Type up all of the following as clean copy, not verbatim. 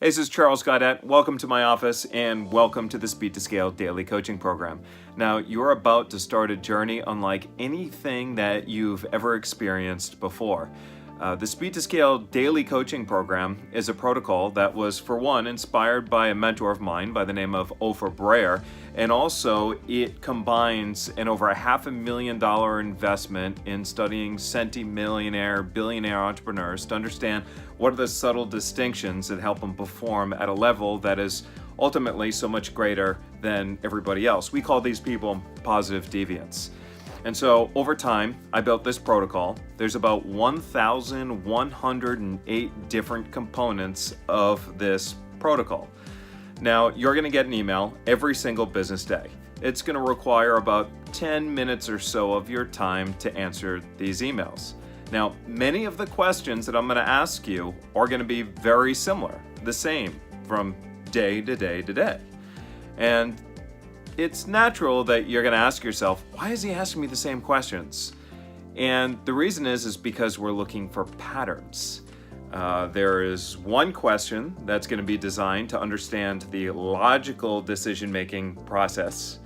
This is Charles Gaudet. Welcome to my office and welcome to the Speed to Scale Daily Coaching Program. Now, you're about to start a journey unlike anything that you've ever experienced before. The Speed to Scale Daily Coaching Program is a protocol that was, for one, inspired by a mentor of mine by the name of Ofer Breyer, and also it combines an over $500,000 investment in studying centimillionaire, billionaire entrepreneurs to understand what are the subtle distinctions that help them perform at a level that is ultimately so much greater than everybody else. We call these people positive deviants. And so over time, I built this protocol. There's about 1,108 different components of this protocol. Now, you're going to get an email every single business day. It's going to require about 10 minutes or so of your time to answer these emails. Now, many of the questions that I'm going to ask you are going to be very similar, the same from day to day to day. And it's natural that you're going to ask yourself, why is he asking me the same questions? And the reason is because we're looking for patterns. There is one question that's going to be designed to understand the logical decision-making process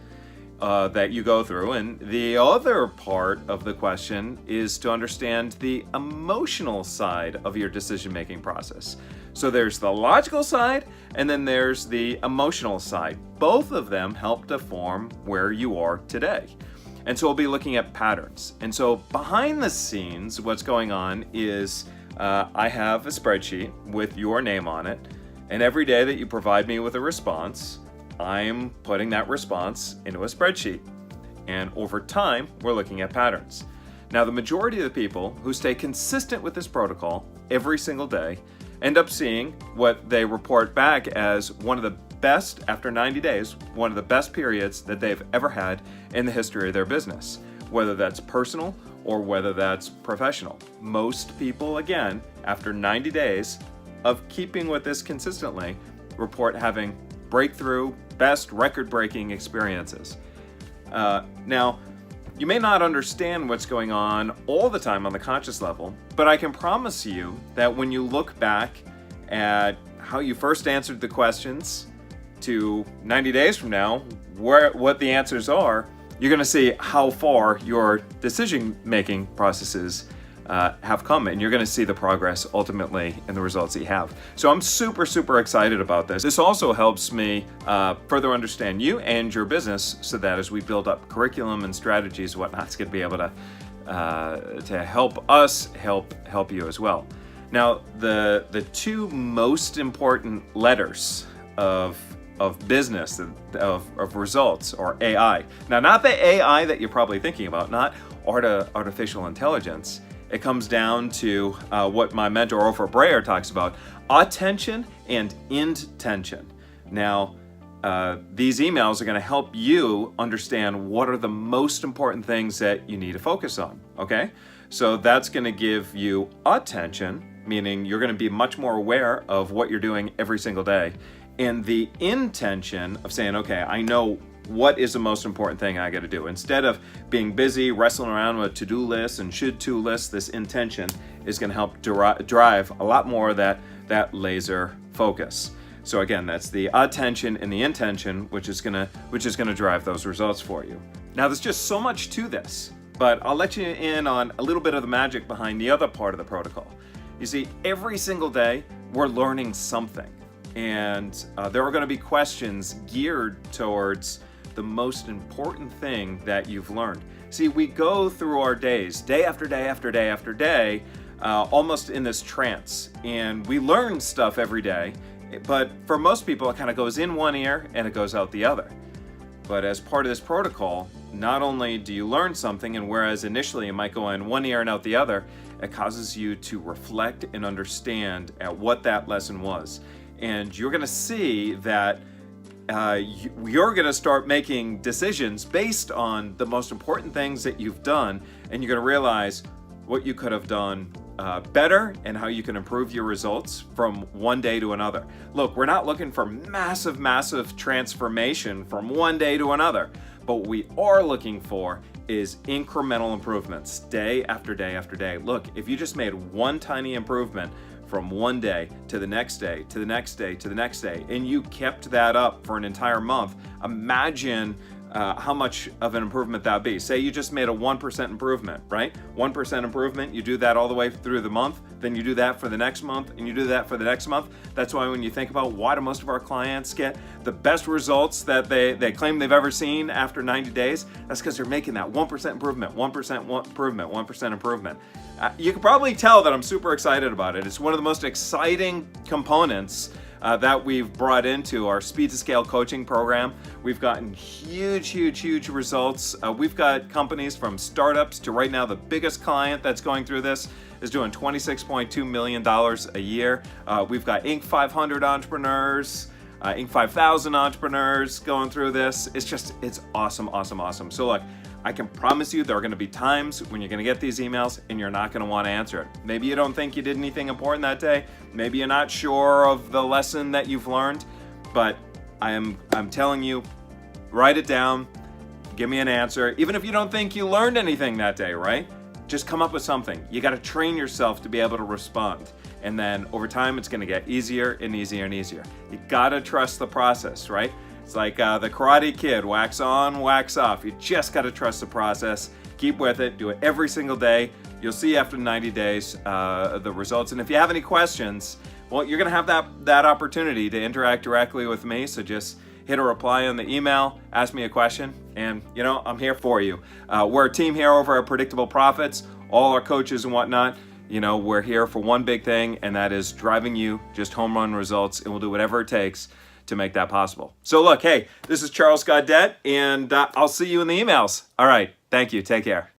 that you go through. And the other part of the question is to understand the emotional side of your decision-making process. So there's the logical side, and then there's the emotional side. Both of them help to form where you are today. And so we'll be looking at patterns. And so behind the scenes, what's going on is I have a spreadsheet with your name on it. And every day that you provide me with a response, I'm putting that response into a spreadsheet. And over time, we're looking at patterns. Now, the majority of the people who stay consistent with this protocol every single day end up seeing what they report back as one of the best, after 90 days, one of the best periods that they've ever had in the history of their business, whether that's personal or whether that's professional. Most people, again, after 90 days of keeping with this consistently, report having breakthrough, best record-breaking experiences. Now, you may not understand what's going on all the time on the conscious level, but I can promise you that when you look back at how you first answered the questions to 90 days from now, what the answers are, you're going to see how far your decision-making processes have come, and you're going to see the progress ultimately in the results that you have. So I'm super, super excited about this. This also helps me further understand you and your business so that as we build up curriculum and strategies and whatnot, it's going to be able to help us help you as well. Now, the two most important letters of business, of results, are AI. Now, not the AI that you're probably thinking about, not artificial intelligence. It comes down to what my mentor Ofer Breyer talks about: attention and intention. Now, these emails are going to help you understand what are the most important things that you need to focus on, okay? So that's going to give you attention, meaning you're going to be much more aware of what you're doing every single day, and the intention of saying, okay, I know what is the most important thing I got to do. Instead of being busy wrestling around with to-do lists and should-to lists, this intention is going to help drive a lot more of that laser focus. So again, that's the attention and the intention, which is going to drive those results for you. Now, there's just so much to this, but I'll let you in on a little bit of the magic behind the other part of the protocol. You see, every single day we're learning something, and there are going to be questions geared towards the most important thing that you've learned. See, we go through our days, day after day after day after day, almost in this trance, and we learn stuff every day, but for most people, it kind of goes in one ear and it goes out the other. But as part of this protocol, not only do you learn something, and whereas initially it might go in one ear and out the other, it causes you to reflect and understand at what that lesson was. And you're going to see that you're going to start making decisions based on the most important things that you've done, and you're going to realize what you could have done better and how you can improve your results from one day to another. Look, we're not looking for massive transformation from one day to another, but what we are looking for is incremental improvements day after day after day. Look, if you just made one tiny improvement from one day to the next day to the next day to the next day, and you kept that up for an entire month, imagine how much of an improvement that would be. Say you just made a 1% improvement, right? 1% improvement, you do that all the way through the month, then you do that for the next month, and you do that for the next month. That's why when you think about why do most of our clients get the best results that they claim they've ever seen after 90 days, that's because they're making that 1% improvement, 1% improvement, 1% improvement. You can probably tell that I'm super excited about it. It's one of the most exciting components that we've brought into our Speed to Scale coaching program. We've gotten huge results. We've got companies from startups to right now the biggest client that's going through this is doing $26.2 million a year. We've got Inc. 500 entrepreneurs, Inc. 5000 entrepreneurs going through this. It's awesome. So look, I can promise you there are going to be times when you're going to get these emails and you're not going to want to answer it. Maybe you don't think you did anything important that day. Maybe you're not sure of the lesson that you've learned, but I'm telling you, write it down, give me an answer. Even if you don't think you learned anything that day, right? Just come up with something. You got to train yourself to be able to respond. And then over time, it's going to get easier and easier and easier. You got to trust the process, right? It's like the Karate Kid, wax on, wax off. You just got to trust the process. Keep with it. Do it every single day. You'll see after 90 days the results. And if you have any questions, well, you're going to have that opportunity to interact directly with me. So just hit a reply on the email, ask me a question, and I'm here for you. We're a team here over at Predictable Profits. All our coaches and whatnot, we're here for one big thing, and that is driving you just home run results, and we'll do whatever it takes to make that possible. So look, hey, this is Charles Gaudette, and I'll see you in the emails. All right, thank you. Take care.